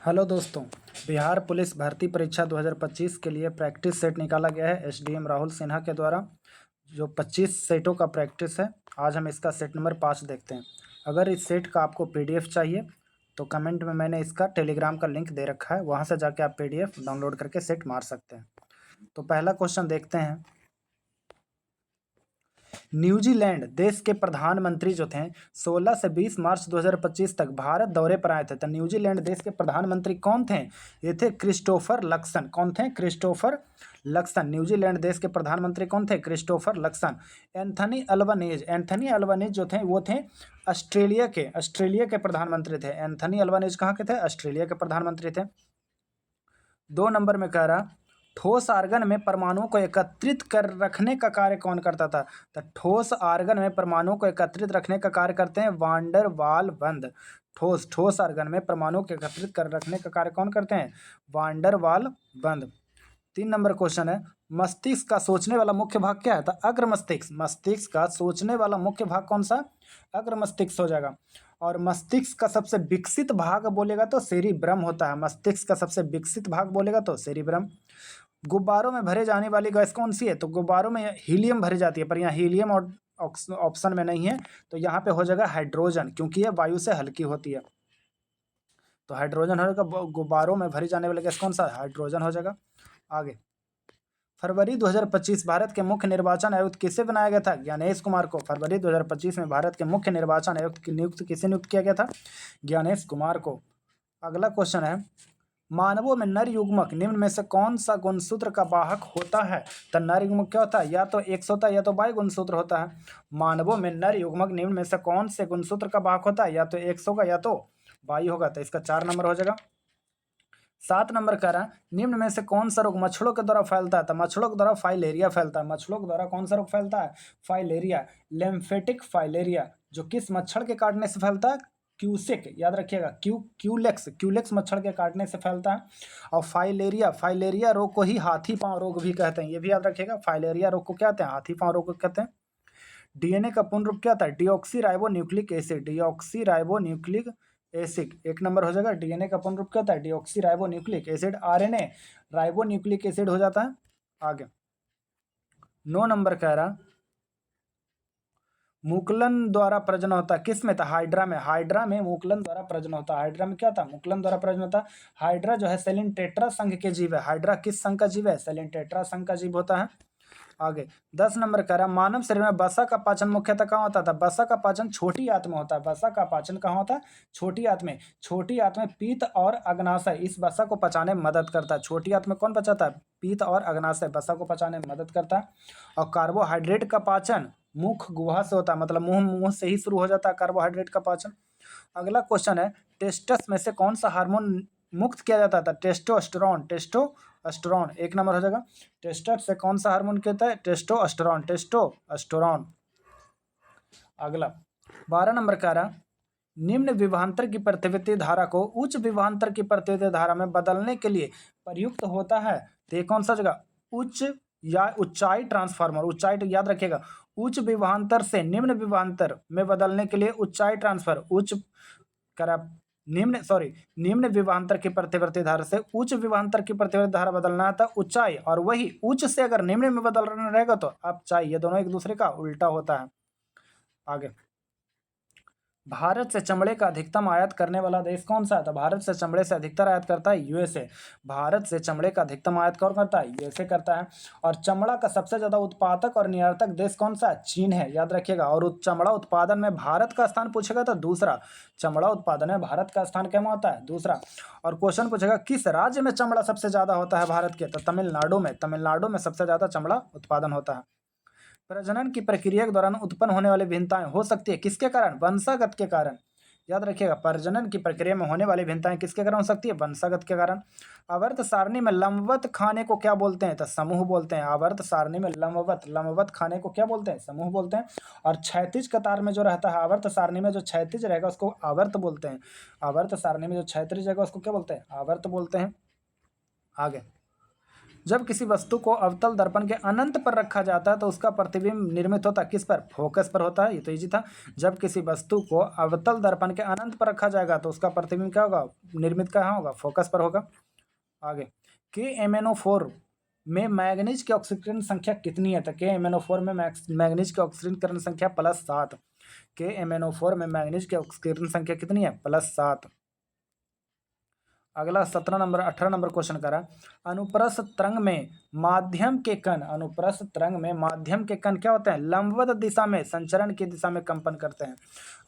Hello दोस्तों। Bihar police भर्ती परीक्षा 2025 के लिए प्रैक्टिस सेट निकाला गया है एसडीएम राहुल सिन्हा के द्वारा, जो 25 सेटों का प्रैक्टिस है। आज हम इसका सेट नंबर 5 देखते हैं। अगर इस सेट का आपको पीडीएफ चाहिए तो कमेंट में मैंने इसका टेलीग्राम का लिंक दे रखा है, वहाँ से जाके आप पीडीएफ डाउनलोड करके सेट मार सकते हैं। तो पहला क्वेश्चन देखते हैं। न्यूजीलैंड देश के प्रधानमंत्री जो थे 16 से 20 मार्च 2025 तक भारत दौरे पर आए थे। तो न्यूजीलैंड देश के प्रधानमंत्री कौन थे? ये थे क्रिस्टोफर लक्सन। कौन थे? Christopher Luxon. न्यूजीलैंड देश के प्रधानमंत्री कौन थे? Christopher Luxon. एंथनी अल्बनीज जो थे वो थे ऑस्ट्रेलिया के प्रधानमंत्री थे। एंथनी अल्बनीज कहाँ के थे? ऑस्ट्रेलिया के प्रधानमंत्री थे। 2 नंबर में कह रहा, ठोस आर्गन में परमाणुओं को एकत्रित कर रखने का कार्य कौन करता था? तो ठोस आर्गन में परमाणुओं को एकत्रित रखने का कार्य करते हैं वान डर वाल बंद। ठोस आर्गन में परमाणुओं को एकत्रित कर रखने का कार्य कौन करते हैं? वान डर वाल बंद। 3 नंबर क्वेश्चन है, मस्तिष्क का सोचने वाला मुख्य भाग क्या है? तो अग्र मस्तिष्क। मस्तिष्क का सोचने वाला मुख्य भाग कौन सा? अग्र मस्तिष्क हो जाएगा। और मस्तिष्क का सबसे विकसित भाग बोलेगा तो सेरिब्रम होता है। मस्तिष्क का सबसे विकसित भाग बोलेगा तो सेरिब्रम। गुब्बारों में भरे जाने वाली गैस कौन सी है? तो गुब्बारों में हीलियम भरी जाती है, पर यहाँ हीलियम और ऑप्शन में नहीं है, तो यहाँ पे हो जाएगा हाइड्रोजन, क्योंकि यह वायु से हल्की होती है। तो हाइड्रोजन हो जाएगा। गुब्बारों में भरी जाने वाली गैस कौन सा? हाइड्रोजन हो जाएगा। आगे, फरवरी 2025 भारत के मुख्य निर्वाचन आयुक्त किसे बनाया गया था? ज्ञानेश कुमार को। फरवरी 2025 में भारत के मुख्य निर्वाचन आयुक्त की नियुक्त किसे नियुक्त किया गया था? ज्ञानेश कुमार को। अगला क्वेश्चन है, मानवों में नर युग्मक निम्न में से कौन सा गुणसूत्र का वाहक होता है? तो नर युग्मक क्या होता है? या तो एक्स होता है या तो वाई गुणसूत्र होता है। मानवों में नर युग्मक निम्न में से कौन से गुणसूत्र का वाहक होता है? या तो एक्स होगा या तो वाई होगा। तो इसका 4 नंबर हो जाएगा। 7 नंबर कह रहा, निम्न में से कौन सा रोग मच्छरों के द्वारा फैलता है? तो मच्छरों के द्वारा फाइलेरिया फैलता है। मच्छरों के द्वारा कौन सा रोग फैलता है? फाइलेरिया। लिम्फेटिक फाइलेरिया, जो किस मच्छर के काटने से फैलता है? क्यूसेक, याद रखिएगा। क्यूलेक्स मच्छर के काटने से फैलता है। और फाइलेरिया रोग को ही हाथी पांव रोग भी कहते हैं, ये भी याद रखिएगा। फाइलेरिया रोग को क्या कहते हैं? हाथी पांव रोग को कहते हैं। डीएनए का पूर्ण रूप क्या था? Deoxy ribo nucleic acid. एक नंबर हो जाएगा। डीएनए का पूर्ण रूप क्या होता है? Deoxy ribo nucleic acid. RNA ribo nucleic acid हो जाता है। आगे 9 नंबर कह रहा, मुकुलन द्वारा प्रजनन होता है किस में? था हाइड्रा में। हाइड्रा में मुकुलन द्वारा प्रजनन होता है। हाइड्रा में क्या था? मुकुलन द्वारा प्रजनन होता है। हाइड्रा जो है सेलिनटेट्रा संघ के जीव है। हाइड्रा किस संघ का जीव है? सेलिनटेट्रा संघ का जीव होता है। आगे 10 नंबर कह रहा, मानव शरीर में वसा का पाचन मुख्यतः कहाँ होता था? वसा का पाचन छोटी आंत में होता है। वसा का पाचन कहाँ होता है? छोटी आंत में। छोटी आंत में पीत और अग्नाशय इस वसा को पचाने में मदद करता है। छोटी आंत में कौन पचाता है? पीत और अग्नाशय वसा को पचाने में मदद करता है। और कार्बोहाइड्रेट का पाचन मुख गुहा से होता है, मतलब मुंह से ही शुरू हो जाता है कार्बोहाइड्रेट का पाचन। अगला क्वेश्चन है, टेस्टस में से कौन सा हार्मोन मुक्त किया जाता था? टेस्टोस्टेरोन। 1 नंबर हो जाएगा। टेस्टस से कौन सा हार्मोन कहता है? टेस्टोस्टेरोन। अगला 12 नंबर कह रहा, निम्न विभवांतर की प्रतिवर्ती धारा को उच्च विभवांतर की प्रतिवर्ती धारा में बदलने के लिए प्रयुक्त होता है। तो ये कौन सा जगह? उच्च या ऊंचाई ट्रांसफार्मर। ऊंचाई याद रखिएगा। उच्च विभवांतर से निम्न विभवांतर में बदलने के लिए ऊंचाई ट्रांसफर। निम्न विभवांतर की प्रतिवर्ती धारा से उच्च विभवांतर की प्रतिवर्ती धारा बदलना था ऊंचाई, और वही उच्च से अगर निम्न में बदलना रहेगा तो अपचाई। ये दोनों एक दूसरे का उल्टा होता है। आगे, भारत से चमड़े का अधिकतम आयात करने वाला देश कौन सा है? तो भारत से चमड़े से अधिकतर आयात करता है यूएसए। भारत से चमड़े का अधिकतम आयात कौन करता है? यूएसए करता है। और चमड़ा का सबसे ज्यादा उत्पादक और निर्यातक देश कौन सा है? चीन है, याद रखिएगा। और चमड़ा उत्पादन में भारत का स्थान पूछेगा तो दूसरा। चमड़ा उत्पादन में भारत का स्थान क्या होता है? दूसरा। और क्वेश्चन पूछेगा किस राज्य में चमड़ा सबसे ज्यादा होता है भारत के? तो तमिलनाडु में। तमिलनाडु में सबसे ज्यादा चमड़ा उत्पादन होता है। प्रजनन की प्रक्रिया के दौरान उत्पन्न होने वाली भिन्नताएं हो सकती है किसके कारण? वंशागत के कारण। याद रखिएगा, प्रजनन की प्रक्रिया में होने वाली भिन्नताएं किसके कारण हो सकती है? वंशागत के कारण। आवर्त सारणी में लंबवत खाने को क्या बोलते हैं? तो समूह बोलते हैं। आवर्त सारणी में लंबवत खाने को क्या बोलते हैं? समूह बोलते हैं। और क्षैतिज कतार में जो रहता है, आवर्त सारणी में जो क्षैतिज रहेगा उसको आवर्त बोलते हैं। आवर्त सारणी में जो क्षैतिज रहेगा उसको क्या बोलते हैं? आवर्त बोलते हैं। आगे, जब किसी वस्तु को अवतल दर्पण के अनंत पर रखा जाता है तो उसका प्रतिबिंब निर्मित होता है किस पर? फोकस पर होता है। ये तो इजी था। जब किसी वस्तु को अवतल दर्पण के अनंत पर रखा जाएगा तो उसका प्रतिबिंब क्या होगा? निर्मित कहाँ होगा? फोकस पर होगा। आगे, KMnO4 में मैग्नीज की ऑक्सीकरण संख्या कितनी है? तो KMnO4 में मैग्नीज की ऑक्सीकरण संख्या +7। KMnO4 में मैग्नीज की ऑक्सीकरण संख्या कितनी है? +7। अगला 18 नंबर क्वेश्चन करा, अनुप्रस्थ तरंग में माध्यम के कण, अनुप्रस्थ तरंग में माध्यम के कण क्या होते हैं? लंबवत दिशा में संचरण की दिशा में कंपन करते हैं।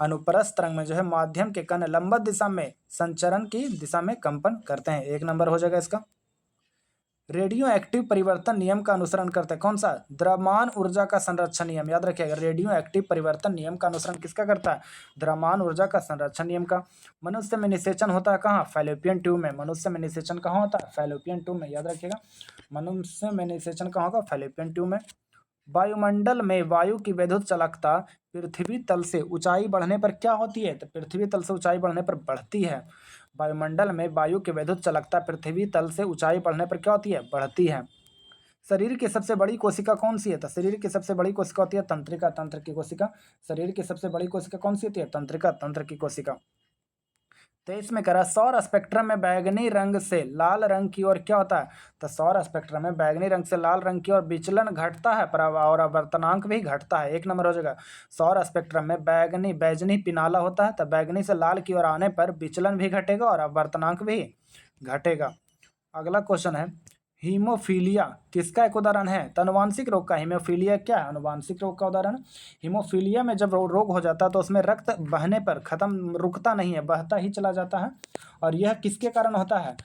अनुप्रस्थ तरंग में जो है माध्यम के कण लंबवत दिशा में संचरण की दिशा में कंपन करते हैं। 1 नंबर हो जाएगा इसका। रेडियो एक्टिव परिवर्तन नियम का अनुसरण करते हैं। कौन सा? द्रव्यमान ऊर्जा का संरक्षण नियम। याद रखिएगा, रेडियो एक्टिव परिवर्तन नियम का अनुसरण किसका करता है? द्रव्यमान ऊर्जा का संरक्षण नियम का। मनुष्य में निषेचन होता है कहाँ? फैलोपियन ट्यूब में। मनुष्य में निषेचन कहाँ होता है? फैलोपियन ट्यूब में। याद रखिएगा, मनुष्य में निषेचन कहाँ होगा? फैलोपियन ट्यूब में। वायुमंडल में वायु की वैद्युत चालकता पृथ्वी तल से ऊंचाई बढ़ने पर क्या होती है? तो पृथ्वी तल से ऊंचाई बढ़ने पर बढ़ती है। वायुमंडल में वायु की वैद्युत चालकता पृथ्वी तल से ऊंचाई बढ़ने पर क्या होती है? बढ़ती है। शरीर की सबसे बड़ी कोशिका कौन सी है? तो शरीर की सबसे बड़ी कोशिका होती है तंत्रिका, तंत्र की कोशिका। शरीर की सबसे बड़ी कोशिका कौन सी होती है? तंत्रिका, तंत्र की कोशिका। 23 में करा, सौर स्पेक्ट्रम में बैगनी रंग से लाल रंग की ओर क्या होता है? तो सौर स्पेक्ट्रम में बैगनी रंग से लाल रंग की ओर विचलन घटता है और आवर्तनांक भी घटता है। 1 नंबर हो जाएगा। सौर स्पेक्ट्रम में बैगनी पिनाला होता है, तो बैगनी से लाल की ओर आने पर विचलन भी घटेगा और आवर्तनांक भी घटेगा। अगला क्वेश्चन है, हीमोफीलिया किसका एक उदाहरण है? तो अनुवांशिक रोग का। हीमोफीलिया क्या है? अनुवांशिक रोग का उदाहरण। हीमोफीलिया में जब रोग हो जाता है तो उसमें रक्त बहने पर रुकता नहीं है, बहता ही चला जाता है। और यह किसके कारण होता है?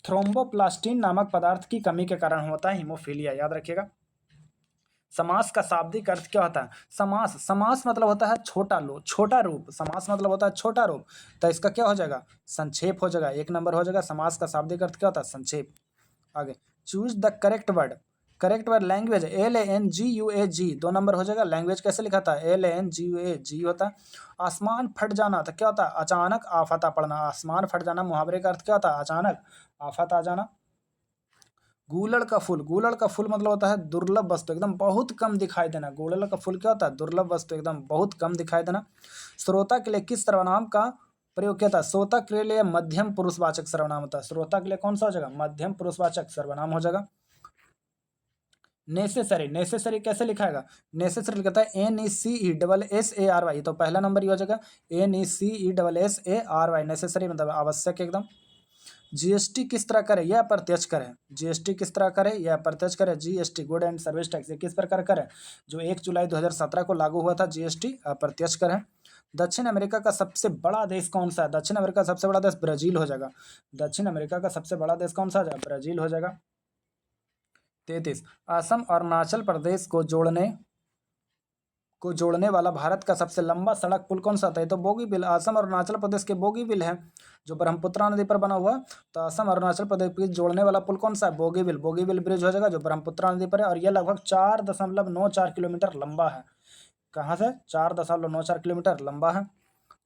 थ्रोम्बोप्लास्टिन नामक पदार्थ की कमी के कारण होता है हीमोफीलिया। याद रखिएगा। समास का शाब्दिक अर्थ क्या होता है? समास मतलब होता है छोटा रूप। समास मतलब होता है छोटा रूप, तो इसका क्या हो जाएगा? संक्षेप हो जाएगा। 1 नंबर हो जाएगा। समास का शाब्दिक अर्थ क्या होता है? संक्षेप। आगे, choose the correct word language. LANGUAG 2 number हो जाएगा। लैंग्वेज कैसे लिखा था? LANGUAG होता है। आसमान फट जाना तो क्या होता है? अचानक आफत आ पड़ना। आसमान फट जाना मुहावरे का अर्थ क्या होता है? अचानक आफत आ जाना। गूलड़ का फूल मतलब होता है दुर्लभ वस्तु, एकदम बहुत कम दिखाई देना। गूलड़ का फूल क्या होता है? दुर्लभ वस्तु, एकदम बहुत कम दिखाई देना। श्रोता के लिए किस सर्वनाम का प्रयोग किया था? श्रोता के लिए मध्यम पुरुषवाचक सर्वनाम होता है। श्रोता के लिए कौन सा हो जाएगा? मध्यम पुरुषवाचक सर्वनाम हो जाएगा। नेसेसरी कैसे लिखाएगा? नेसेसरी लिखता है NECESSARY, तो पहला नंबर ही हो जाएगा NECESSARY। नेसेसरी मतलब आवश्यक एकदम। GST किस तरह करे? यह अप्रत्यक्ष कर है। GST किस तरह करे? यह अप्रत्यक्ष कर है। GST good and service tax ये किस प्रकार कर है? जो 1 जुलाई 2017 को लागू हुआ था। GST अप्रत्यक्ष कर है। दक्षिण अमेरिका का सबसे बड़ा देश कौन सा है? दक्षिण अमेरिका का सबसे बड़ा देश ब्राजील हो जाएगा। दक्षिण अमेरिका का सबसे बड़ा देश कौन सा हो जाएगा? ब्राजील हो जाएगा। 33, असम और अरुणाचल प्रदेश को जोड़ने वाला भारत का सबसे लंबा सड़क पुल कौन सा था? तो बोगीबिल। असम और अरुणाचल प्रदेश के बोगीबिल है, जो ब्रह्मपुत्रा नदी पर बना हुआ। तो असम और अरुणाचल प्रदेश को जोड़ने वाला पुल कौन सा है? बोगीबिल ब्रिज हो जाएगा, जो ब्रह्मपुत्रा नदी पर है। और यह लगभग 4.94 किलोमीटर लंबा है। कहाँ से? 4.94 किलोमीटर लंबा है।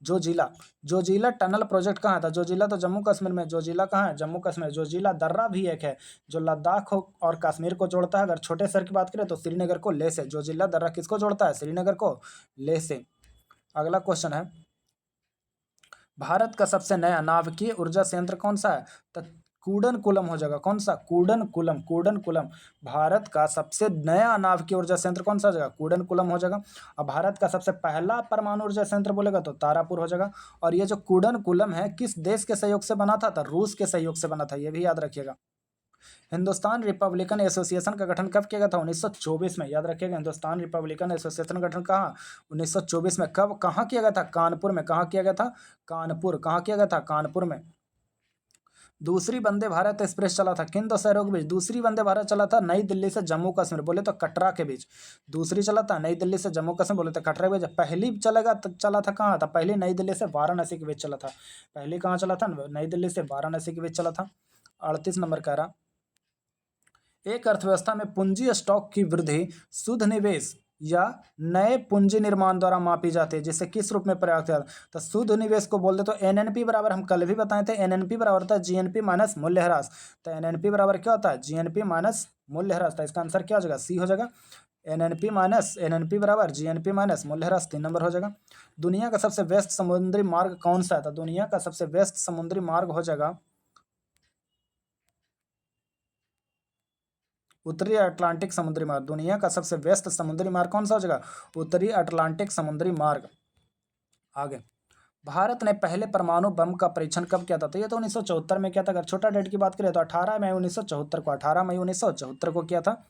जोजिला टनल प्रोजेक्ट कहाँ था? जोजिला तो जम्मू कश्मीर में। जोजिला कहाँ है? जम्मू कश्मीर। जोजिला दर्रा भी एक है जो लद्दाख और कश्मीर को जोड़ता है। अगर छोटे शहर की बात करें तो श्रीनगर को लेह से। जोजिला दर्रा किसको जोड़ता है? श्रीनगर को लेह से। अगला क्वेश्चन है, भारत का सबसे नया नाभिकीय ऊर्जा संयंत्र कौन सा है? तो कूडनकुलम हो जाएगा। कौन सा? कूडनकुलम। भारत का सबसे नया नाभिकीय ऊर्जा संयंत्र कौन सा हो जाएगा? कूडनकुलम हो जाएगा। और भारत का सबसे पहला परमाणु ऊर्जा संयंत्र बोलेगा तो तारापुर हो जाएगा। और ये जो कूडनकुलम है किस देश के सहयोग से बना था? तो रूस के सहयोग से बना था, ये भी याद रखिएगा। हिंदुस्तान रिपब्लिकन एसोसिएशन का गठन कब किया गया था? 1924 में। याद रखिएगा, हिंदुस्तान रिपब्लिकन एसोसिएशन का गठन कहाँ? 1924 में। कब, कहाँ किया गया था? कानपुर में। कहाँ किया गया था? कानपुर। कहाँ किया गया था? कानपुर में। दूसरी वंदे भारत एक्सप्रेस चला था किन 2 शहरों के बीच? दूसरी वंदे भारत चला था नई दिल्ली से जम्मू कश्मीर, बोले तो कटरा के बीच। दूसरी चला था नई दिल्ली से जम्मू कश्मीर, बोले तो कटरा के बीच। पहली चला था कहाँ था? पहली नई दिल्ली से वाराणसी के बीच चला था। पहली कहाँ चला था? नई दिल्ली से वाराणसी के बीच चला था। 38 नंबर कह रहा, एक अर्थव्यवस्था में पूंजी स्टॉक की वृद्धि शुद्ध निवेश या नए पूंजी निर्माण द्वारा मापी जाती है, जिसे किस रूप में प्रयोग किया जाता है? तो शुद्ध निवेश को बोलते तो एनएनपी बराबर, हम कल भी बताए थे, एनएनपी बराबर होता है जीएनपी माइनस मूल्यह्रास। तो एनएनपी बराबर क्या होता है? जीएनपी माइनस मूल्यह्रास। तो इसका आंसर क्या हो जाएगा? सी हो जाएगा। एनएनपी बराबर जीएनपी माइनस मूल्यह्रास, 3 नंबर हो जाएगा। दुनिया का सबसे व्यस्त समुद्री मार्ग कौन सा है? तो दुनिया का सबसे व्यस्त समुद्री मार्ग हो जाएगा उत्तरी अटलांटिक समुद्री मार्ग। दुनिया का सबसे व्यस्त समुद्री मार्ग कौन सा हो जाएगा? उत्तरी अटलांटिक समुद्री मार्ग। आगे, भारत ने पहले परमाणु बम का परीक्षण कब किया था? तो ये तो 1974 में किया था। अगर छोटा डेट की बात करें तो 18 मई 1974 को किया था।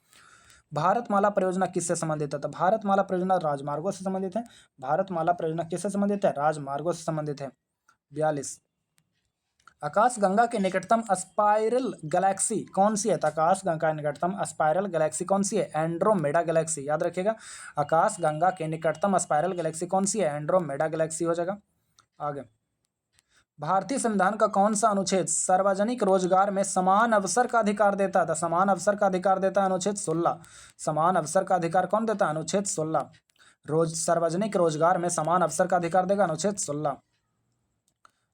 भारतमाला परियोजना किससे संबंधित है? तो भारतमाला परियोजना राजमार्गों से संबंधित है। भारतमाला परियोजना किससे संबंधित है? राजमार्गों से संबंधित है। 42, आकाशगंगा के निकटतम स्पाइरल गैलेक्सी कौन सी है? तो आकाशगंगा के निकटतम स्पाइरल गैलेक्सी कौन सी है? एंड्रोमेडा गैलेक्सी, याद रखिएगा। आकाशगंगा के निकटतम स्पाइरल गैलेक्सी कौन सी है? एंड्रोमेडा गैलेक्सी हो जाएगा। आगे, भारतीय संविधान का कौन सा अनुच्छेद सार्वजनिक रोजगार में समान अवसर का अधिकार देता है? समान अवसर का अधिकार देता है अनुच्छेद 16। समान अवसर का अधिकार कौन देता है? अनुच्छेद 16। सार्वजनिक रोजगार में समान अवसर का अधिकार देगा अनुच्छेद 16।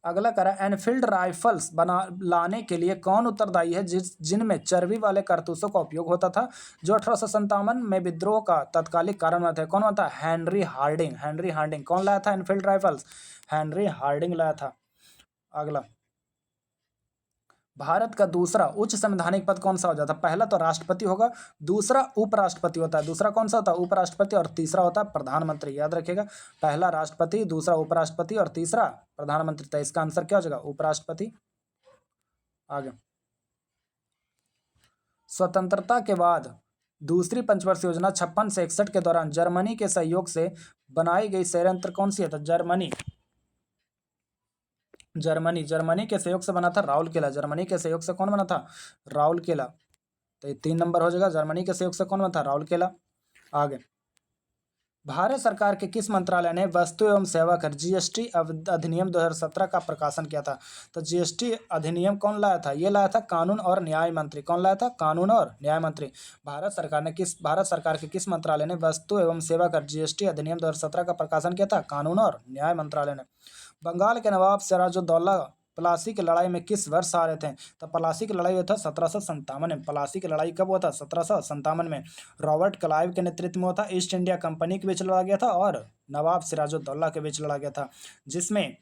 अगला करा, एनफील्ड राइफल्स बना लाने के लिए कौन उत्तरदायी है जिनमें चर्बी वाले कारतूसों का उपयोग होता था, जो 1857 में विद्रोह का तत्कालिक कारण बना था? कौन था? Henry Hardinge. हेनरी हार्डिंग कौन लाया था एनफील्ड राइफल्स? हेनरी हार्डिंग लाया था। अगला, भारत का दूसरा उच्च संवैधानिक पद कौन सा हो जाता है? पहला तो राष्ट्रपति होगा, दूसरा उपराष्ट्रपति होता है। दूसरा कौन सा होता है? उपराष्ट्रपति, और तीसरा होता है प्रधानमंत्री, याद रखिएगा। पहला राष्ट्रपति, दूसरा उपराष्ट्रपति और तीसरा प्रधानमंत्री। तो इसका आंसर क्या हो जाएगा? उपराष्ट्रपति। आगे, स्वतंत्रता के बाद दूसरी पंचवर्षीय योजना 56 से 61 के दौरान जर्मनी के सहयोग से बनाई गई संयंत्र कौन सी है? तो जर्मनी के सहयोग से बना था राउरकेला। जर्मनी के सहयोग से कौन बना था? राउरकेला। तो ये 3 नंबर हो जाएगा। जर्मनी के सहयोग से कौन बना था? राउरकेला। आगे, भारत सरकार के किस मंत्रालय ने वस्तु एवं सेवा कर जीएसटी अधिनियम 2017 का प्रकाशन किया था? तो जीएसटी अधिनियम कौन लाया था? ये लाया था कानून और न्याय मंत्री। कौन लाया था? कानून और न्याय मंत्री। भारत सरकार के किस मंत्रालय ने वस्तु एवं सेवा कर जीएसटी अधिनियम 2017 का प्रकाशन किया था? कानून और न्याय मंत्रालय ने। बंगाल के नवाब सिराजुद्दौला प्लासी की लड़ाई में किस वर्ष हारे थे? तो प्लासी की लड़ाई हुआ था 1757 में। प्लासी की लड़ाई कब हुआ था? 1757 में। रॉबर्ट क्लाइव के नेतृत्व में हुआ था। ईस्ट इंडिया कंपनी के बीच लड़ा गया था और नवाब सिराजुद्दौला के बीच लड़ा गया था, जिसमें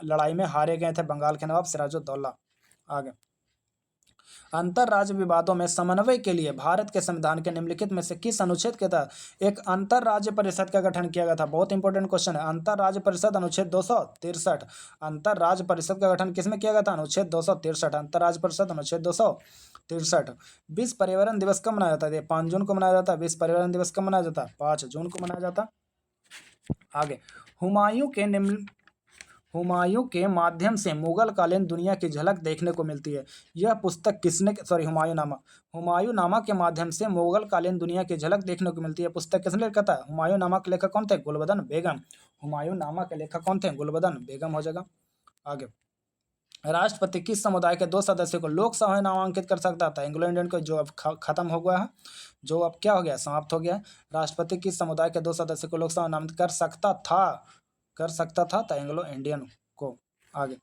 लड़ाई में हारे गए थे बंगाल के नवाब सिराजुद्दौला। आगे, अंतरराज्य विवादों में समन्वय के लिए भारत के संविधान के निम्नलिखित में से किस अनुच्छेद के तहत एक अंतरराज्य परिषद का गठन किया गया था? बहुत इंपॉर्टेंट क्वेश्चन है। अंतरराज्य परिषद अनुच्छेद 263। अंतरराज्य परिषद का गठन किसमें किया गया था? अनुच्छेद 263। अंतरराज्य परिषद अनुच्छेद 263। विश्व पर्यावरण दिवस कब मनाया जाता है? 5 जून को मनाया जाता है। विश्व पर्यावरण दिवस कब मनाया जाता है? 5 जून को मनाया जाता है। आगे, हुमायूं के माध्यम से मुगल कालीन दुनिया की झलक देखने को मिलती है। यह पुस्तक हुमायूंनामा के माध्यम से मुगल कालीन दुनिया की झलक देखने को मिलती है। पुस्तक किसने लिखा था? हुमायूंनामा के लेखक कौन थे? गुलबदन बेगम। हुमायूंनामा के लेखक कौन थे? गुलबदन बेगम हो जाएगा। आगे, राष्ट्रपति किस समुदाय के 2 सदस्यों को लोकसभा में नामांकित कर सकता था? एंग्लो इंडियन को, जो अब खत्म हो गया है, जो अब क्या हो गया? समाप्त हो गया है। राष्ट्रपति किस समुदाय के 2 सदस्यों को लोकसभा में नामांकित कर सकता था? तो एंग्लो इंडियन को। आगे,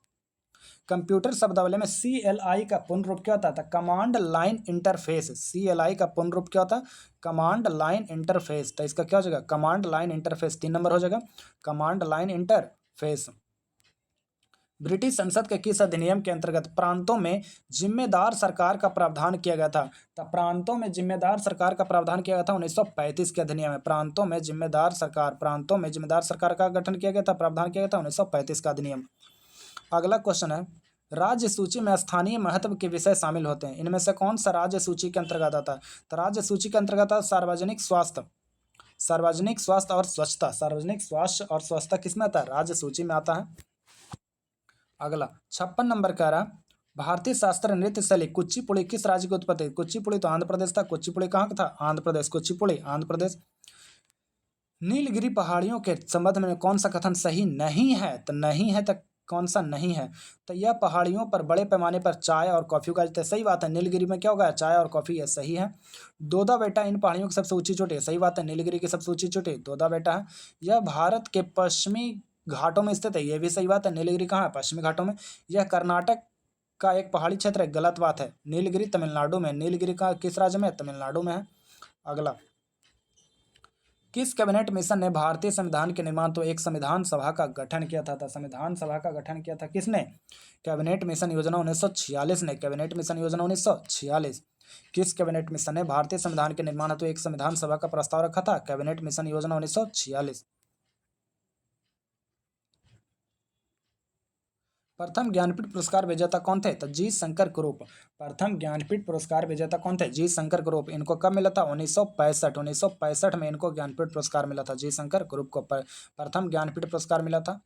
कंप्यूटर शब्दावली में CLI का पूर्ण रूप क्या होता था? Command line interface. CLI का पूर्ण रूप क्या होता? Command line interface. तो इसका क्या हो जाएगा? Command line interface. 3 नंबर हो जाएगा। Command line interface. ब्रिटिश संसद के किस अधिनियम के अंतर्गत प्रांतों में जिम्मेदार सरकार का प्रावधान किया गया था? तो प्रांतों में जिम्मेदार सरकार का प्रावधान किया गया था 1935 के अधिनियम में। प्रांतों में जिम्मेदार सरकार का गठन किया गया था, प्रावधान किया गया था 1935 का अधिनियम। अगला क्वेश्चन है, राज्य सूची में स्थानीय महत्व के विषय शामिल होते हैं। इनमें से कौन सा राज्य सूची के अंतर्गत आता है? तो राज्य सूची के अंतर्गत आता है सार्वजनिक स्वास्थ्य और स्वच्छता। सार्वजनिक स्वास्थ्य और स्वच्छता किसमें आता है? राज्य सूची में आता है। अगला 56 नंबर कह रहा, भारतीय शास्त्रीय नृत्य शैली कुचिपुड़ी किस राज्य की उत्पत्ति? कुचिपुड़ी तो आंध्र प्रदेश था। कुचिपुड़ी कहाँ का था? आंध्र प्रदेश। कुचिपुड़ी आंध्र प्रदेश। नीलगिरी पहाड़ियों के संबंध में कौन सा कथन सही नहीं है? तो नहीं है तो कौन सा नहीं है? तो यह पहाड़ियों पर बड़े पैमाने पर चाय और कॉफ़ी उगाई जाती है। सही बात है, नीलगिरी में क्या होगा? चाय और कॉफ़ी, यह सही है। दोदा बेटा इन पहाड़ियों की सबसे ऊंची चोटी है। सही बात है, नीलगिरी की सबसे ऊंची चोटी दोदा बेटा है। यह भारत के पश्चिमी घाटों में स्थित है। यह भी सही बात है, नीलगिरी कहाँ है? पश्चिमी घाटों में। यह कर्नाटक का एक पहाड़ी क्षेत्र है। गलत बात है, नीलगिरी तमिलनाडु में। नीलगिरी का किस राज्य में है? तमिलनाडु में है। अगला, किस कैबिनेट मिशन ने भारतीय संविधान के निर्माण तो एक संविधान सभा का गठन किया था? संविधान सभा का गठन किया था किसने? कैबिनेट मिशन योजना 1946 ने। कैबिनेट मिशन योजना 1946। किस कैबिनेट मिशन ने भारतीय संविधान के निर्माण हेतु एक संविधान सभा का प्रस्ताव रखा था? कैबिनेट मिशन योजना 1946। प्रथम ज्ञानपीठ पुरस्कार विजेता कौन थे? तो जी शंकर कुरूप। प्रथम ज्ञानपीठ पुरस्कार विजेता कौन थे? जी शंकर कुरूप। इनको कब मिला था? 1965। 1965 में इनको ज्ञानपीठ पुरस्कार मिला था। जी शंकर कुरूप को प्रथम ज्ञानपीठ पुरस्कार मिला था।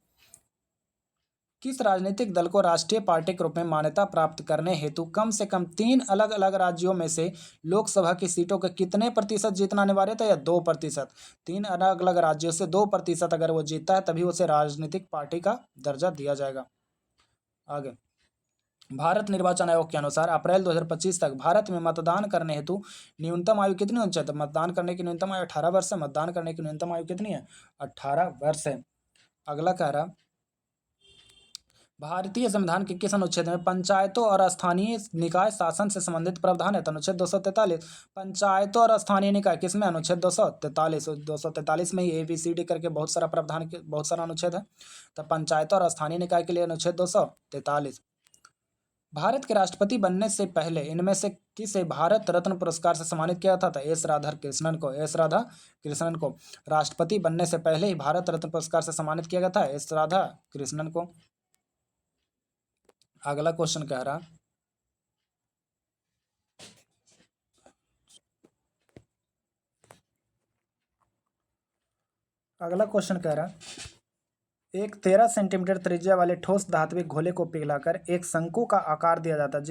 किस राजनीतिक दल को राष्ट्रीय पार्टी के रूप में मान्यता प्राप्त करने हेतु कम से कम 3 अलग अलग राज्यों में से लोकसभा की सीटों के कितने प्रतिशत जीतना अनिवार्य था? या 2%? 3 अलग अलग राज्यों से 2% अगर वो जीतता है तभी उसे राजनीतिक पार्टी का दर्जा दिया जाएगा। आगे, भारत निर्वाचन आयोग के अनुसार अप्रैल 2025 तक भारत में मतदान करने हेतु न्यूनतम आयु कितनी होनी चाहिए? तो मतदान करने की न्यूनतम आयु 18 वर्ष है। मतदान करने की न्यूनतम आयु कितनी है? 18 वर्ष है। अगला कह रहा, भारतीय संविधान के किस अनुच्छेद में पंचायतों और स्थानीय निकाय शासन से संबंधित प्रावधान है? तो अनुच्छेद 243। पंचायतों और स्थानीय निकाय किसमें? अनुच्छेद 243। 243 में ही ABCD करके बहुत सारा प्रावधान के बहुत सारा अनुच्छेद है। तो पंचायतों और स्थानीय निकाय के लिए अनुच्छेद 243। भारत के राष्ट्रपति बनने से पहले इनमें से किसे भारत रत्न पुरस्कार से सम्मानित किया था? एस राधा कृष्णन को। एस राधा कृष्णन को राष्ट्रपति बनने से पहले ही भारत रत्न पुरस्कार से सम्मानित किया गया था, एस राधा कृष्णन को। अगला क्वेश्चन कह रहा, अगला क्वेश्चन कह रहा, एक 13 सेंटीमीटर त्रिज्या वाले ठोस धात्विक घोले को पिघलाकर एक शंकु का आकार दिया जाता है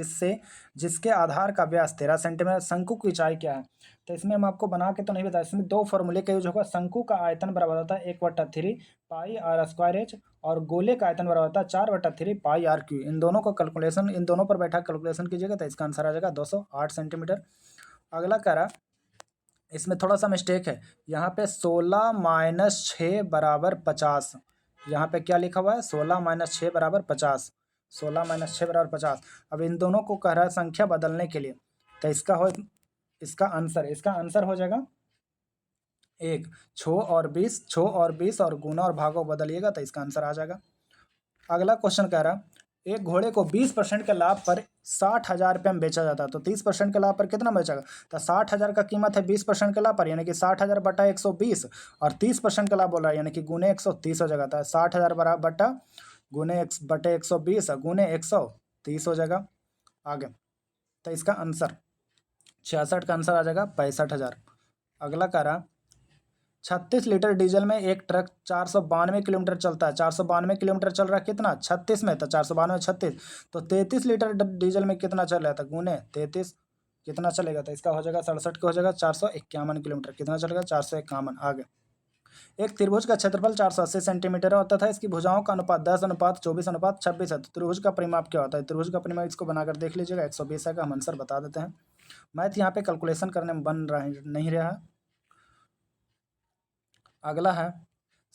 जिसके आधार का व्यास 13 सेंटीमीटर। शंकु की ऊंचाई क्या है? तो इसमें हम आपको बना के तो नहीं बताया, इसमें 2 फॉर्मूले का यूज होगा। शंकु का आयतन बराबर होता है 1/3 पाई आर स्क्वायर एच और गोले का आयतन बराबर होता है 4/3 पाई आर क्यू। इन दोनों को कैलकुलेशन, इन दोनों पर बैठा कैलकुलेशन कीजिएगा तो इसका आंसर आ जाएगा 208 सेंटीमीटर। अगला कह रहा, इसमें थोड़ा सा मिस्टेक है, यहाँ पे 16 - 6 बराबर 50। यहाँ पे क्या लिखा हुआ है? 16 - 6 बराबर 50। 16 - 6 बराबर 50। अब इन दोनों को कह रहा है संख्या बदलने के लिए, तो इसका आंसर हो जाएगा 1। 6 और 20 और गुना और भागों बदलिएगा तो इसका आंसर आ जाएगा। अगला क्वेश्चन कह रहा, एक घोड़े को 20% के लाभ पर 60,000 रुपये में बेचा जाता है, तो 30% के लाभ पर कितना बेचेगा? तो 60,000 का कीमत है 20% के लाभ पर, यानी कि 60,000 बटा 120 और 30% का लाभ बोल रहा है, यानी कि गुने 130 हो जाएगा। तो 60,000 बटा गुने बटे 120 गुने 130 हो जाएगा। आगे, तो इसका आंसर 66 का आंसर आ जाएगा 65,000। अगला कह रहा, 36 लीटर डीजल में एक ट्रक 492 किलोमीटर चलता है। 492 किलोमीटर चल रहा है कितना? 36 में, तो 492 36 तो 33 लीटर डीजल में कितना चल रहा था? गुने 33 कितना चलेगा? तो इसका हो जाएगा 67 का हो जाएगा 451 किलोमीटर। कितना चलेगा? 451। आगे, एक त्रिभुज का क्षेत्रफल 480 सेंटीमीटर होता था। इसकी भुजाओं का अनुपात 10:24:26 है। तो त्रिभुज का परिमाप क्या होता है? त्रिभुज का परिमाप इसको बनाकर देख लीजिएगा, 120 है का हम आंसर बता देते हैं। मैथ यहाँ पे कैलकुलेशन करने में बन रहा नहीं रहा है। अगला है,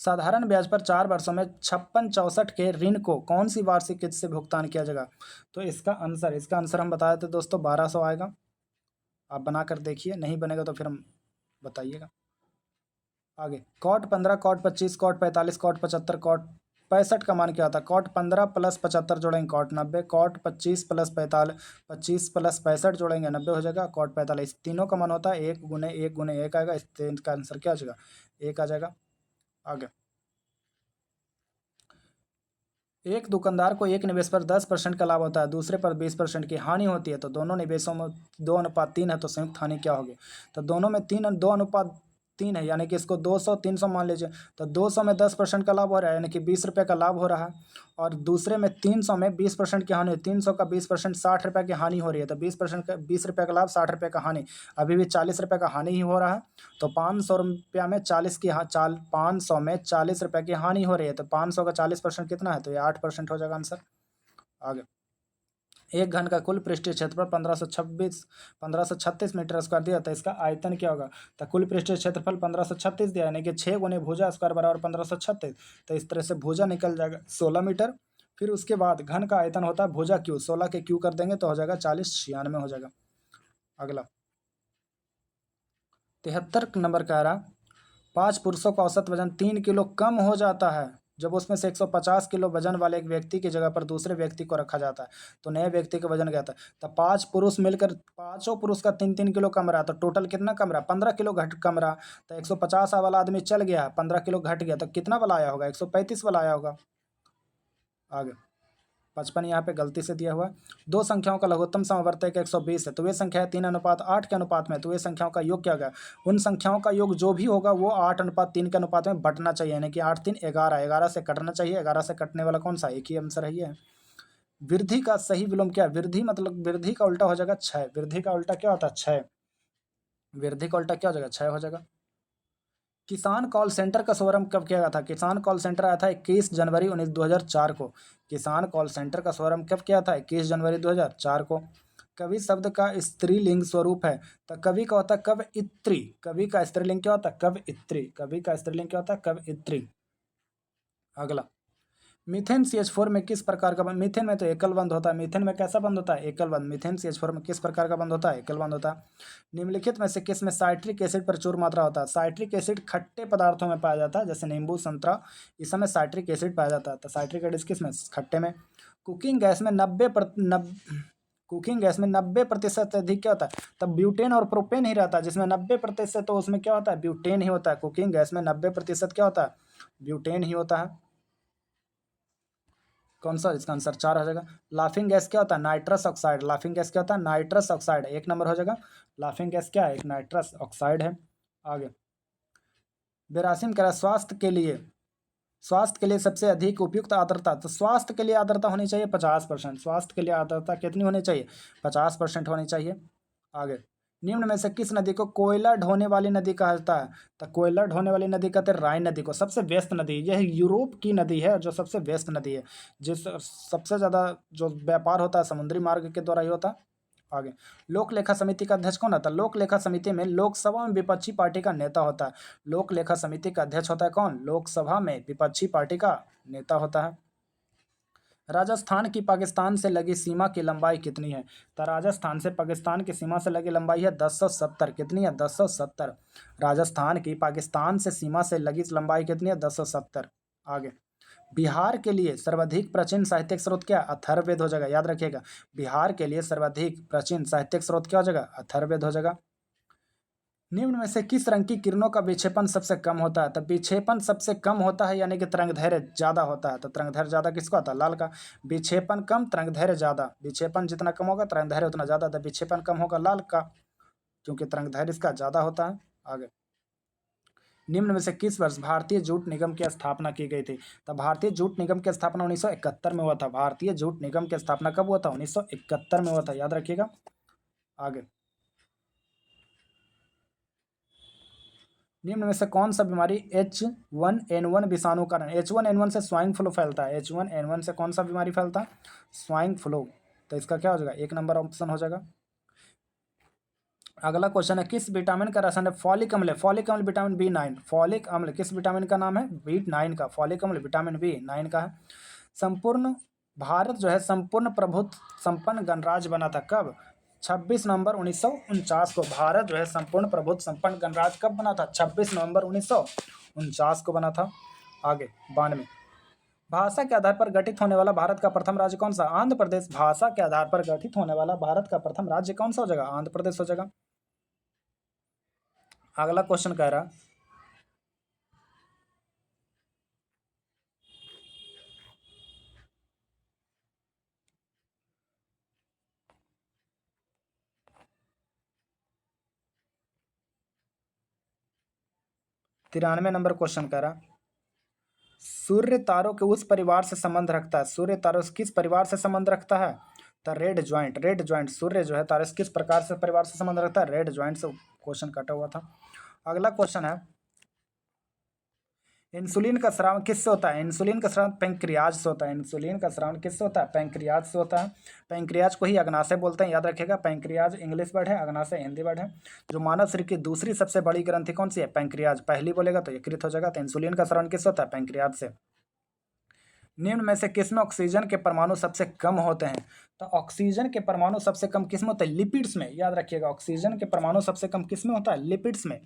साधारण ब्याज पर 4 वर्षों में 5664 के ऋण को कौन सी वार्षिक किस्त से भुगतान किया जाएगा? तो इसका आंसर हम बता देते दोस्तों 1200 आएगा। आप बनाकर देखिए, नहीं बनेगा तो फिर हम बताइएगा। आगे, cot 15 cot 25 cot 45 cot 75 cot 65 का मान क्या होता है? cot 15 + 75 जोड़ेंगे cot 90, cot 25 + 45 25 + 65 जोड़ेंगे 90 हो जाएगा, cot 45। तीनों का मान होता है 1 × 1 × 1 आएगा, इसका आंसर क्या आ जाएगा? 1 आ जाएगा। आगे, एक दुकानदार को एक निवेश पर 10% का लाभ होता है, दूसरे पर 20% की हानि होती है, तो दोनों निवेशों में 2:3 है, तो संयुक्त हानि क्या होगी? तो दोनों में 2:3 3 है, यानी कि इसको 200 300 मान लीजिए। तो 200 में 10% का लाभ हो रहा है, यानी कि 20 रुपये का लाभ हो रहा है। और दूसरे में 300 में 20% की हानि है, 300 का 20% 60 रुपये की हानि हो रही है। तो 20% का 20 रुपये का लाभ, 60 रुपये का हानि, अभी भी 40 रुपये का हानि ही हो रहा है। तो 500 रुपया में 500 में 40 रुपये की हानि हो रही है। तो 500 का 40% कितना है, तो ये 8% हो जाएगा आंसर। आगे, एक घन का कुल पृष्ठीय क्षेत्रफल 1536 मीटर स्क्वायर दिया, तो इसका आयतन क्या होगा। तो कुल पृष्ठीय क्षेत्रफल 1536 दिया, यानी कि 6 गुने भुजा स्क्वायर बराबर 1536। तो इस तरह से भुजा निकल जाएगा 16 मीटर। फिर उसके बाद घन का आयतन होता है भुजा क्यू, 16 के क्यू कर देंगे तो हो जाएगा 40, 96 हो जाएगा। अगला 73 नंबर कह रहा, 5 पुरुषों का औसत वजन 3 किलो कम हो जाता है जब उसमें से 150 किलो वजन वाले एक व्यक्ति की जगह पर दूसरे व्यक्ति को रखा जाता है। तो नए व्यक्ति का वजन क्या था। तो 5 पुरुष मिलकर, पांचों पुरुष का 3-3 किलो कम रहा, तो टोटल कितना कम रहा, 15 किलो घट कम रहा। तो 150 वाला आदमी चल गया, 15 किलो घट गया, तो कितना वाला आया होगा, 135 वाला आया होगा। आगे 55 यहाँ पे गलती से दिया हुआ है। दो संख्याओं का लघुत्तम समवर्तक 120 है, तो वे संख्याएं 3:8 के अनुपात में, तो वे संख्याओं का योग क्या होगा। उन संख्याओं का योग जो भी होगा वो 8:3 के अनुपात में बंटना चाहिए, यानी कि 8 3 11, 11 से कटना चाहिए। 11 से कटने वाला कौन सा, एक ही आंसर है ये। वृद्धि का सही विलोम क्या है। वृद्धि मतलब वृद्धि का उल्टा हो जाएगा क्षय। वृद्धि का उल्टा क्या होता है, क्षय। वृद्धि का उल्टा क्या हो जाएगा, क्षय हो जाएगा। किसान कॉल सेंटर का शुभारंभ कब किया गया था। किसान कॉल सेंटर आया था 21 जनवरी 2004 को। किसान कॉल सेंटर का शुभारंभ कब किया था, 21 जनवरी 2004 को। कवि शब्द का स्त्रीलिंग स्वरूप है, तो कवि का होता है कव इत्री। कवि का स्त्रीलिंग क्या होता है, कव इत्री। कवि का स्त्रीलिंग क्या होता है, कव इत्री। अगला, मीथेन CH4 में किस प्रकार का बंध। मीथेन में तो एकल बंध होता है। मीथेन में कैसा बंध होता है, एकल बंध। मीथेन CH4 में किस प्रकार का बंध होता है, एकल बंध होता है। निम्नलिखित में से किस में साइट्रिक एसिड प्रचुर मात्रा होता है। साइट्रिक एसिड खट्टे पदार्थों में पाया जाता है, जैसे नींबू, संतरा, इस समय साइट्रिक एसिड पाया जाता है। तो साइट्रिक एसिड किस में, खट्टे में। कुकिंग गैस में 90% से अधिक क्या होता है। तब ब्यूटेन और प्रोपेन ही रहता है, जिसमें 90%, तो उसमें क्या होता है, ब्यूटेन ही होता है। कुकिंग गैस में 90% क्या होता है, ब्यूटेन ही होता है। कौन सा, इसका आंसर 4 हो जाएगा। लाफिंग गैस क्या होता है, नाइट्रस ऑक्साइड। लाफिंग गैस क्या होता है, नाइट्रस ऑक्साइड। 1 नंबर हो जाएगा। लाफिंग गैस क्या है, एक नाइट्रस ऑक्साइड है। आगे 82 कह रहा है, स्वास्थ्य के लिए सबसे अधिक उपयुक्त आर्द्रता। तो स्वास्थ्य के लिए आर्द्रता होनी चाहिए 50%। स्वास्थ्य के लिए आर्द्रता कितनी होनी चाहिए, 50% होनी चाहिए। आगे, निम्न में से किस नदी को कोयला ढोने वाली नदी कहा जाता है। तो कोयला ढोने वाली नदी कहते हैं राइन नदी को। सबसे व्यस्त नदी यह यूरोप की नदी है, जो सबसे व्यस्त नदी है, जिस सबसे ज़्यादा जो व्यापार होता है समुद्री मार्ग के द्वारा ही होता है। आगे, लोक लेखा समिति का अध्यक्ष कौन होता है। लोक लेखा समिति में लोकसभा में विपक्षी पार्टी का नेता होता है। लोक लेखा समिति का अध्यक्ष होता है कौन, लोकसभा में विपक्षी पार्टी का नेता होता है। राजस्थान की पाकिस्तान से लगी सीमा की लंबाई कितनी है। तो राजस्थान से पाकिस्तान की सीमा से लगी लंबाई है 1070। कितनी है, 1070। राजस्थान की पाकिस्तान से सीमा से लगी लंबाई कितनी है, 1070। आगे, बिहार के लिए सर्वाधिक प्राचीन साहित्यिक स्रोत क्या है, अथर्ववेद हो जाएगा, याद रखिएगा। बिहार के लिए सर्वाधिक प्राचीन साहित्यिक स्रोत क्या हो जाएगा, अथर्ववेद हो जाएगा। निम्न में से किस रंग की किरणों का विक्षेपण सबसे कम होता है। तो विक्षेपण सबसे कम होता है, यानी कि तरंगदैर्घ्य ज्यादा होता है। तो तरंगदैर्घ्य ज्यादा किसका होता है, लाल का। विक्षेपण कम, तरंगदैर्घ्य ज्यादा। विक्षेपण जितना कम होगा तरंगदैर्घ्य उतना ज्यादा। तो विक्षेपण कम होगा लाल का, क्योंकि तरंगदैर्घ्य इसका ज्यादा होता है। आगे, निम्न में से किस वर्ष भारतीय जूट निगम की स्थापना की गई थी। तो भारतीय जूट निगम की स्थापना 1971 में हुआ था। भारतीय जूट निगम की स्थापना कब हुआ था, 1971 में हुआ था, याद रखिएगा। आगे, निम्न में से कौन सा बीमारी H1N1 विषाणु कारण। H1N1 से स्वाइन फ्लू फैलता है। H1N1 से कौन सा बीमारी फैलता है, स्वाइन फ्लू। तो इसका क्या हो जाएगा, 1 नंबर ऑप्शन हो जाएगा। अगला क्वेश्चन है, किस विटामिन का रसायन है फॉलिक अम्ल। फॉलिक अम्ल विटामिन B9। फॉलिक अम्ल किस विटामिन का नाम है, B9 का। फॉलिक अम्ल विटामिन B9 का है। संपूर्ण भारत जो है संपूर्ण प्रभुत्व संपन्न गणराज्य बना था कब, 26 नवंबर 1949 को। भारत जो है संपूर्ण प्रभुत्व संपन्न गणराज्य कब बना था, 26 नवंबर 1949 को बना था। आगे 92, भाषा के आधार पर गठित होने वाला भारत का प्रथम राज्य कौन सा, आंध्र प्रदेश। भाषा के आधार पर गठित होने वाला भारत का प्रथम राज्य कौन सा हो जाएगा, आंध्र प्रदेश हो जाएगा। अगला क्वेश्चन कह रहा, 93 नंबर क्वेश्चन कह रहा, सूर्य तारों के उस परिवार से संबंध रखता है, सूर्य तारों से किस परिवार से संबंध रखता है? तो रेड ज्वाइंट, रेड ज्वाइंट। सूर्य जो है तारे से किस प्रकार से परिवार से संबंध रखता है? रेड ज्वाइंट से क्वेश्चन कटा हुआ था। अगला क्वेश्चन है, इंसुलिन का स्राव किससे होता है? इंसुलिन का स्राव पैंक्रियाज से होता है। इंसुलिन का स्राव किससे होता है? पैंक्रियाज से होता है। पैंक्रियाज को ही अग्नाशय बोलते हैं, याद रखिएगा। पैंक्रियाज इंग्लिश वर्ड है, अग्नाशय हिंदी वर्ड है। जो मानव शरीर की दूसरी सबसे बड़ी ग्रंथि कौन सी है? पैंक्रियाज। पहली बोलेगा तो यकृत हो जाएगा। तो इंसुलिन का स्राव किससे होता है? पैंक्रियाज से। निम्न में से किसमें ऑक्सीजन के परमाणु सबसे कम होते हैं? तो ऑक्सीजन के परमाणु सबसे कम किसमें होते हैं? लिपिड्स में। याद रखिएगा, ऑक्सीजन के परमाणु सबसे कम किसमें होता है? लिपिड्स में।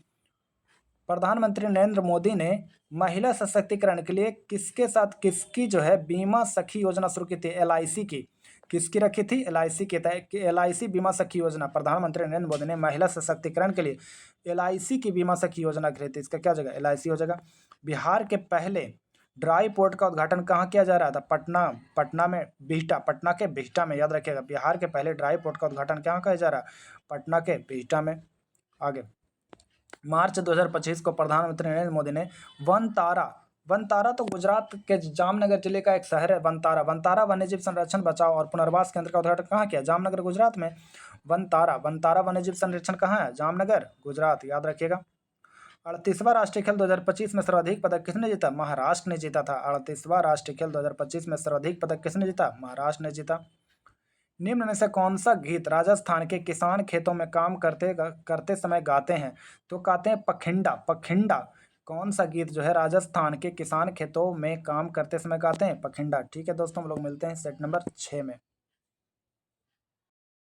प्रधानमंत्री नरेंद्र मोदी ने महिला सशक्तिकरण के लिए किसके साथ किसकी जो है बीमा सखी योजना शुरू की थी? एलआईसी की। किसकी रखी थी? एलआईसी के तहत एलआईसी बीमा सखी योजना। प्रधानमंत्री नरेंद्र मोदी ने महिला सशक्तिकरण के लिए एलआईसी की बीमा सखी योजना की थी। इसका क्या हो जाएगा? एलआईसी हो जाएगा। बिहार के पहले ड्राई पोर्ट का उद्घाटन कहाँ किया जा रहा था? पटना में, बिहटा, पटना के बिहटा में। याद रखिएगा, बिहार के पहले ड्राई पोर्ट का उद्घाटन कहाँ किया जा रहा है? पटना के बिहटा में। आगे, मार्च 2025 को प्रधानमंत्री नरेंद्र मोदी ने वनतारा तो गुजरात के जामनगर जिले का एक शहर है। वनतारा वन्यजीव संरक्षण, बचाव और पुनर्वास केंद्र का उद्घाटन कहाँ किया? जामनगर, गुजरात में। वनतारा वन्यजीव संरक्षण कहाँ है? जामनगर, गुजरात। याद रखिएगा। 38वां राष्ट्रीय खेल 2025 में सर्वाधिक पदक किसने जीता? महाराष्ट्र ने जीता था। 38वां राष्ट्रीय खेल 2025 में सर्वाधिक पदक किसने जीता? महाराष्ट्र ने जीता। निम्न में से कौन सा गीत राजस्थान के किसान खेतों में काम करते समय गाते हैं? तो गाते हैं पखिंडा, पखिंडा। कौन सा गीत जो है राजस्थान के किसान खेतों में काम करते समय गाते हैं? पखिंडा। ठीक है दोस्तों, हम लोग मिलते हैं सेट नंबर 6 में।